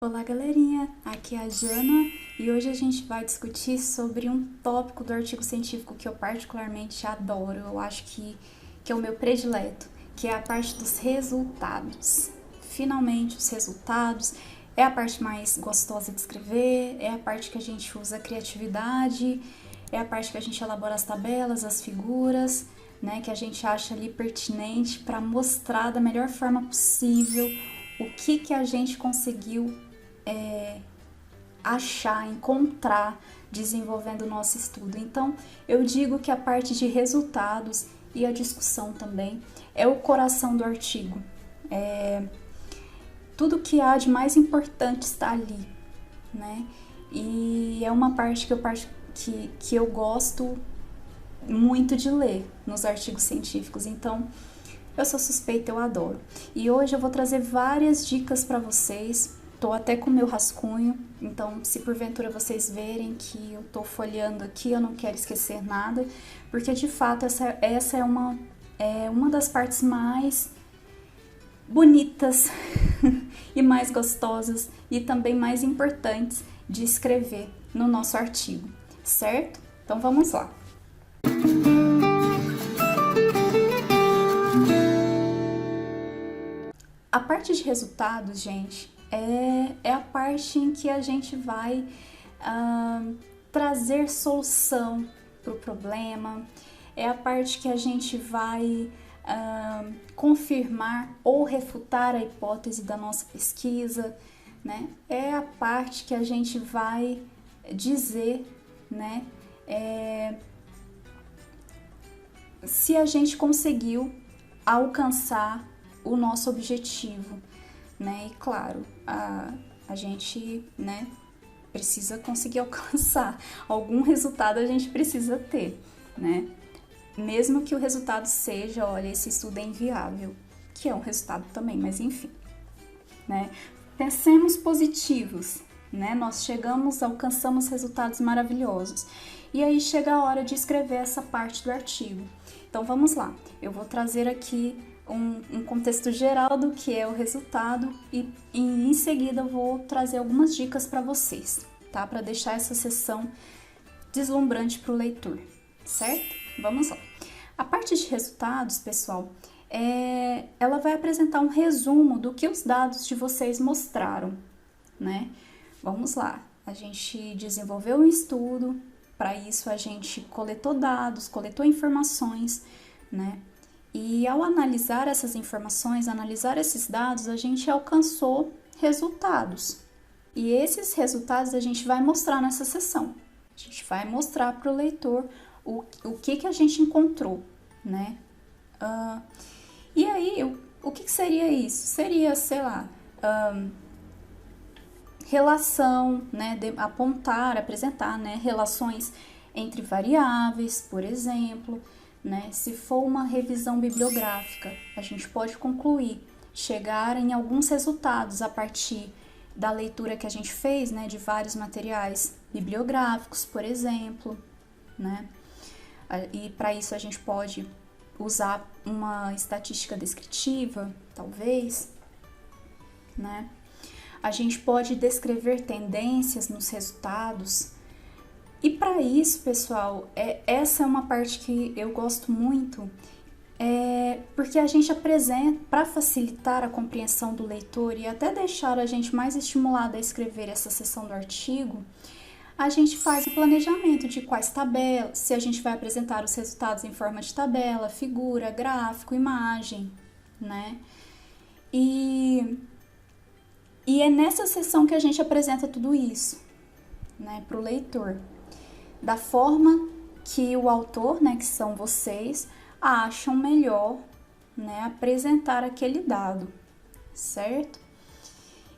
Olá, galerinha! Aqui é a Jana e hoje a gente vai discutir sobre um tópico do artigo científico que eu particularmente adoro, eu acho que é o meu predileto, que é a parte dos resultados. Finalmente, os resultados é a parte mais gostosa de escrever, é a parte que a gente usa a criatividade, é a parte que a gente elabora as tabelas, as figuras, né, que a gente acha ali pertinente para mostrar da melhor forma possível o que a gente conseguiu achar, encontrar, desenvolvendo o nosso estudo. Então, eu digo que a parte de resultados e a discussão também é o coração do artigo. Tudo que há de mais importante está ali, né? E é uma parte que eu gosto muito de ler nos artigos científicos. Então, eu sou suspeita, eu adoro. E hoje eu vou trazer várias dicas para vocês. Tô até com o meu rascunho, então se porventura vocês verem que eu tô folheando aqui, eu não quero esquecer nada, porque de fato essa é uma das partes mais bonitas e mais gostosas e também mais importantes de escrever no nosso artigo, certo? Então vamos lá. A parte de resultados, gente, é a parte em que a gente vai trazer solução para o problema, é a parte que a gente vai confirmar ou refutar a hipótese da nossa pesquisa, né? É a parte que a gente vai dizer, né, se a gente conseguiu alcançar o nosso objetivo, né? E claro, a gente, né, precisa conseguir alcançar algum resultado, a gente precisa ter, né? Mesmo que o resultado seja, olha, esse estudo é inviável, que é um resultado também, mas enfim, né? Pensemos positivos, né? Nós alcançamos resultados maravilhosos. E aí chega a hora de escrever essa parte do artigo. Então vamos lá, eu vou trazer aqui um contexto geral do que é o resultado e em seguida eu vou trazer algumas dicas para vocês, tá? Para deixar essa sessão deslumbrante para o leitor, certo? Vamos lá. A parte de resultados, pessoal, ela vai apresentar um resumo do que os dados de vocês mostraram, né? Vamos lá. A gente desenvolveu um estudo, para isso a gente coletou dados, coletou informações, né? E ao analisar essas informações, analisar esses dados, a gente alcançou resultados. E esses resultados a gente vai mostrar nessa sessão. A gente vai mostrar para o leitor o que a gente encontrou, né? E aí, o que seria isso? Seria, sei lá, relação, né? Apontar, apresentar, né? Relações entre variáveis, por exemplo, né? Se for uma revisão bibliográfica, a gente pode concluir, chegar em alguns resultados a partir da leitura que a gente fez, né, de vários materiais bibliográficos, por exemplo, né? E para isso a gente pode usar uma estatística descritiva, talvez, né? A gente pode descrever tendências nos resultados. E para isso, pessoal, essa é uma parte que eu gosto muito, porque a gente apresenta, para facilitar a compreensão do leitor e até deixar a gente mais estimulado a escrever essa seção do artigo, a gente faz o planejamento de quais tabelas, se a gente vai apresentar os resultados em forma de tabela, figura, gráfico, imagem, né? E é nessa seção que a gente apresenta tudo isso, né, para o leitor, da forma que o autor, né, que são vocês, acham melhor, né, apresentar aquele dado, certo?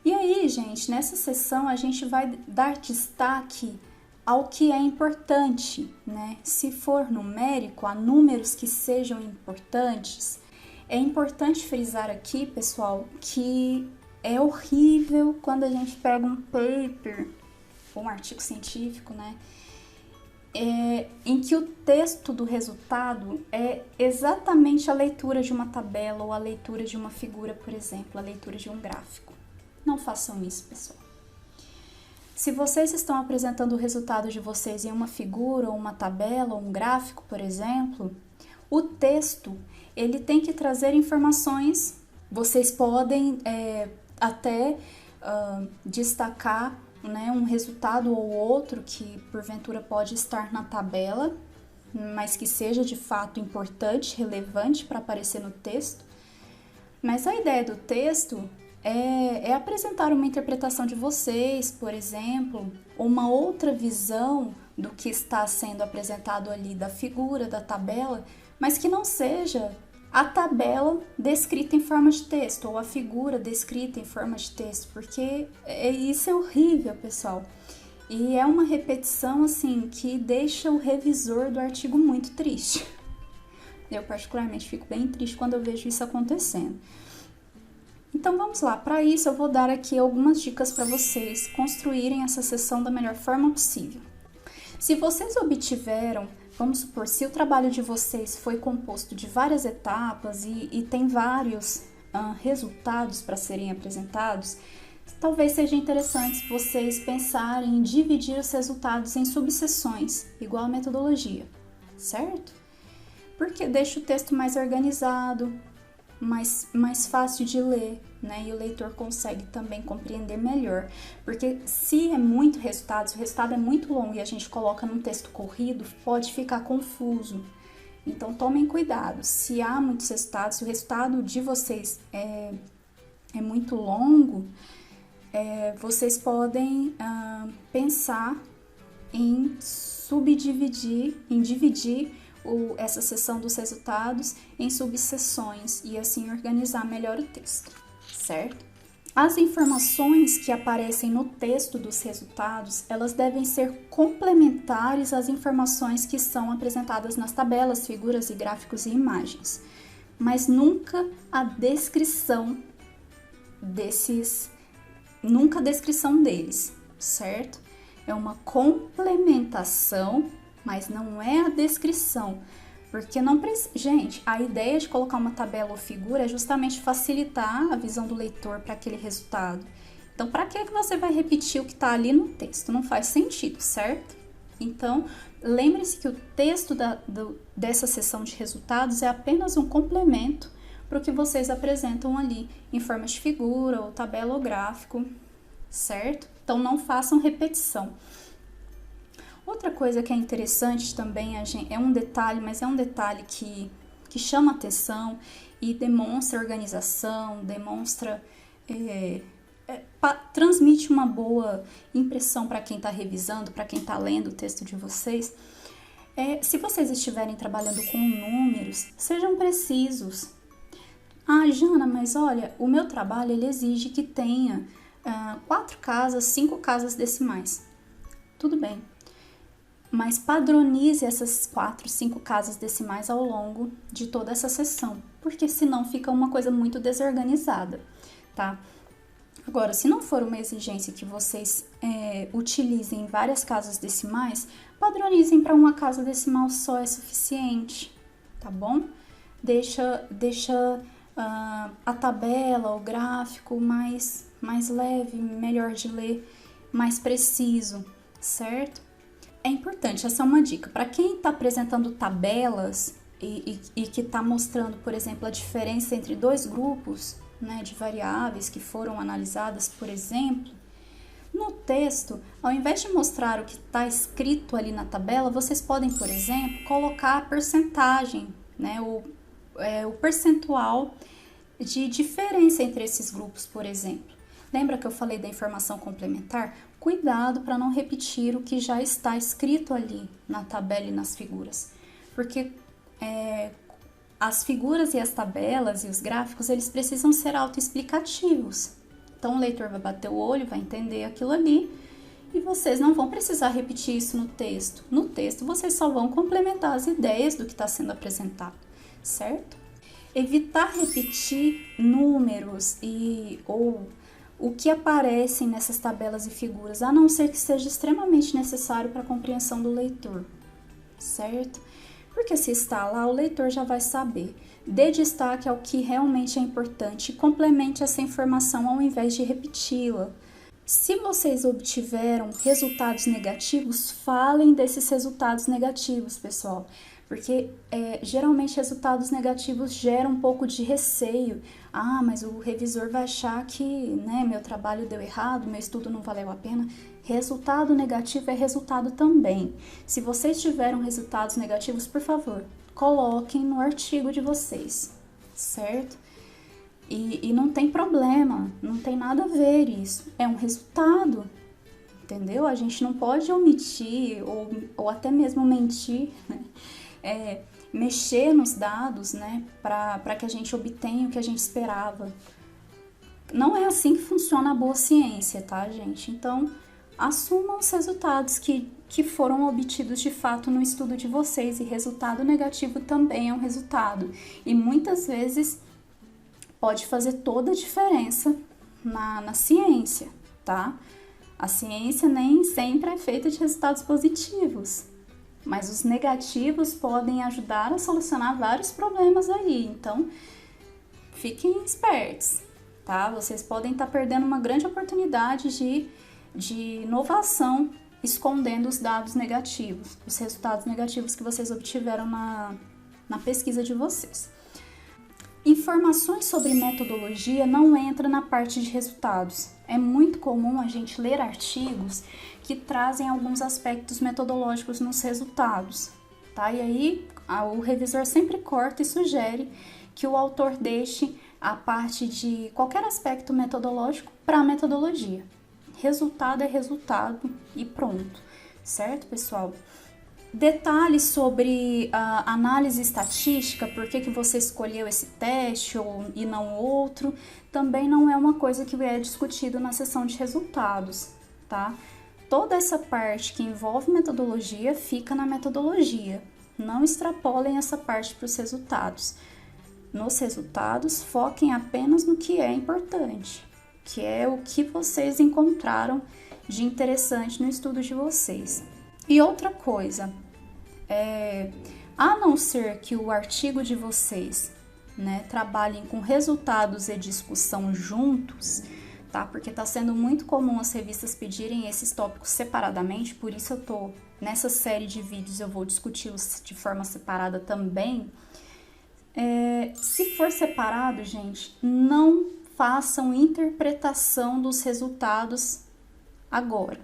E aí, gente, nessa sessão a gente vai dar destaque ao que é importante, né? Se for numérico, há números que sejam importantes. É importante frisar aqui, pessoal, que é horrível quando a gente pega um paper, um artigo científico, né? Em que o texto do resultado é exatamente a leitura de uma tabela ou a leitura de uma figura, por exemplo, a leitura de um gráfico. Não façam isso, pessoal. Se vocês estão apresentando o resultado de vocês em uma figura, ou uma tabela, ou um gráfico, por exemplo, o texto, ele tem que trazer informações. Vocês podem até destacar, né, um resultado ou outro que porventura pode estar na tabela, mas que seja de fato importante, relevante para aparecer no texto. Mas a ideia do texto é apresentar uma interpretação de vocês, por exemplo, uma outra visão do que está sendo apresentado ali da figura, da tabela, mas que não seja a tabela descrita em forma de texto ou a figura descrita em forma de texto, porque isso é horrível, pessoal. E é uma repetição assim que deixa o revisor do artigo muito triste. Eu particularmente fico bem triste quando eu vejo isso acontecendo. Então vamos lá, para isso eu vou dar aqui algumas dicas para vocês construírem essa sessão da melhor forma possível. Se vocês obtiveram, vamos supor, se o trabalho de vocês foi composto de várias etapas e tem vários resultados para serem apresentados, talvez seja interessante vocês pensarem em dividir os resultados em subseções, igual a metodologia, certo? Porque deixa o texto mais organizado, mais fácil de ler, né? E o leitor consegue também compreender melhor. Porque se é muito resultado, se o resultado é muito longo e a gente coloca num texto corrido, pode ficar confuso. Então tomem cuidado. Se há muitos resultados, se o resultado de vocês é muito longo, vocês podem pensar em subdividir, em dividir essa seção dos resultados em subseções e assim organizar melhor o texto, certo? As informações que aparecem no texto dos resultados, elas devem ser complementares às informações que são apresentadas nas tabelas, figuras e gráficos e imagens, mas nunca a descrição deles, certo? É uma complementação, mas não é a descrição, porque não precisa. Gente, a ideia de colocar uma tabela ou figura é justamente facilitar a visão do leitor para aquele resultado. Então, para que você vai repetir o que está ali no texto? Não faz sentido, certo? Então, lembre-se que o texto dessa seção de resultados é apenas um complemento para o que vocês apresentam ali em forma de figura ou tabela ou gráfico, certo? Então, não façam repetição. Outra coisa que é interessante também é um detalhe, mas é um detalhe que chama atenção e demonstra organização, transmite uma boa impressão para quem está revisando, para quem está lendo o texto de vocês. Se vocês estiverem trabalhando com números, sejam precisos. Ah, Jana, mas olha, o meu trabalho ele exige que tenha 4 casas, 5 casas decimais. Tudo bem. Mas padronize essas 4, 5 casas decimais ao longo de toda essa sessão, porque senão fica uma coisa muito desorganizada, tá? Agora, se não for uma exigência que vocês utilizem várias casas decimais, padronizem para uma casa decimal só é suficiente, tá bom? Deixa a tabela, o gráfico mais leve, melhor de ler, mais preciso, certo? É importante, essa é uma dica. Para quem está apresentando tabelas e que está mostrando, por exemplo, a diferença entre 2 grupos, né, de variáveis que foram analisadas, por exemplo, no texto, ao invés de mostrar o que está escrito ali na tabela, vocês podem, por exemplo, colocar a percentagem, né, o percentual de diferença entre esses grupos, por exemplo. Lembra que eu falei da informação complementar? Cuidado para não repetir o que já está escrito ali na tabela e nas figuras, porque as figuras e as tabelas e os gráficos, eles precisam ser autoexplicativos. Então o leitor vai bater o olho, vai entender aquilo ali e vocês não vão precisar repetir isso no texto. No texto vocês só vão complementar as ideias do que está sendo apresentado, certo? Evitar repetir números ou o que aparecem nessas tabelas e figuras, a não ser que seja extremamente necessário para a compreensão do leitor, certo? Porque se está lá, o leitor já vai saber. Dê destaque ao que realmente é importante e complemente essa informação ao invés de repeti-la. Se vocês obtiveram resultados negativos, falem desses resultados negativos, pessoal. Porque geralmente resultados negativos geram um pouco de receio. Ah, mas o revisor vai achar que, né, meu trabalho deu errado, meu estudo não valeu a pena. Resultado negativo é resultado também. Se vocês tiveram resultados negativos, por favor, coloquem no artigo de vocês, certo? E não tem problema, não tem nada a ver isso. É um resultado, entendeu? A gente não pode omitir ou até mesmo mentir, né? Mexer nos dados, né, para que a gente obtenha o que a gente esperava. Não é assim que funciona a boa ciência, tá, gente? Então, assumam os resultados que foram obtidos de fato no estudo de vocês, e resultado negativo também é um resultado. E muitas vezes pode fazer toda a diferença na ciência, tá? A ciência nem sempre é feita de resultados positivos, mas os negativos podem ajudar a solucionar vários problemas aí. Então, fiquem espertos, tá? Vocês podem estar perdendo uma grande oportunidade de inovação escondendo os dados negativos, os resultados negativos que vocês obtiveram na pesquisa de vocês. Informações sobre metodologia não entra na parte de resultados. É muito comum a gente ler artigos que trazem alguns aspectos metodológicos nos resultados, tá? E aí o revisor sempre corta e sugere que o autor deixe a parte de qualquer aspecto metodológico para a metodologia. Resultado é resultado e pronto, certo, pessoal? Detalhes sobre a análise estatística, por que você escolheu esse teste e não outro, também não é uma coisa que é discutido na seção de resultados, tá? Toda essa parte que envolve metodologia fica na metodologia. Não extrapolem essa parte para os resultados. Nos resultados, foquem apenas no que é importante, que é o que vocês encontraram de interessante no estudo de vocês. E outra coisa, a não ser que o artigo de vocês, né, trabalhem com resultados e discussão juntos, tá? Porque está sendo muito comum as revistas pedirem esses tópicos separadamente, por isso eu tô nessa série de vídeos, eu vou discuti-los de forma separada também. Se for separado, gente, não façam interpretação dos resultados agora,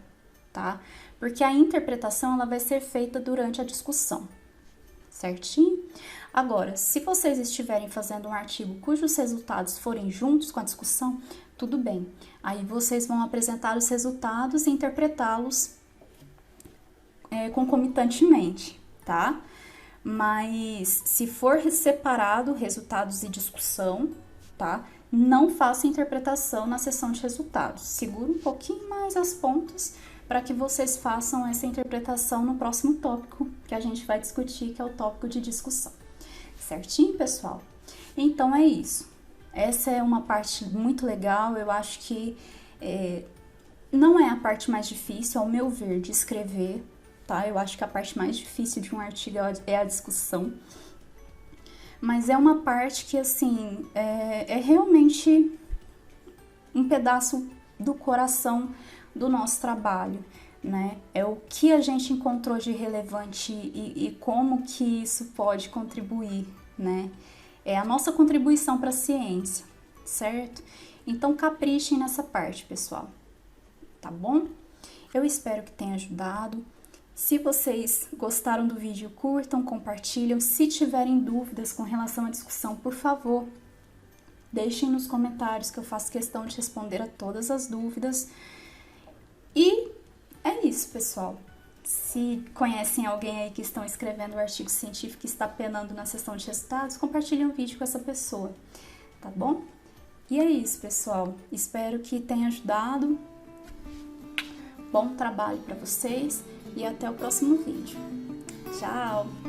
tá? Porque a interpretação ela vai ser feita durante a discussão, certinho? Agora, se vocês estiverem fazendo um artigo cujos resultados forem juntos com a discussão, tudo bem. Aí vocês vão apresentar os resultados e interpretá-los concomitantemente, tá? Mas se for separado resultados e discussão, tá? Não faça interpretação na seção de resultados. Segura um pouquinho mais as pontas para que vocês façam essa interpretação no próximo tópico que a gente vai discutir, que é o tópico de discussão. Certinho, pessoal? Então é isso. Essa é uma parte muito legal, eu acho que não é a parte mais difícil, ao meu ver, de escrever, tá? Eu acho que a parte mais difícil de um artigo é a discussão. Mas é uma parte que, assim, é realmente um pedaço do coração do nosso trabalho, né? É o que a gente encontrou de relevante e como que isso pode contribuir, né? É a nossa contribuição para a ciência, certo? Então, caprichem nessa parte, pessoal, tá bom? Eu espero que tenha ajudado. Se vocês gostaram do vídeo, curtam, compartilham. Se tiverem dúvidas com relação à discussão, por favor, deixem nos comentários que eu faço questão de responder a todas as dúvidas. E é isso, pessoal. Se conhecem alguém aí que estão escrevendo um artigo científico e está penando na seção de resultados, compartilhem o vídeo com essa pessoa, tá bom? E é isso, pessoal. Espero que tenha ajudado. Bom trabalho para vocês e até o próximo vídeo. Tchau!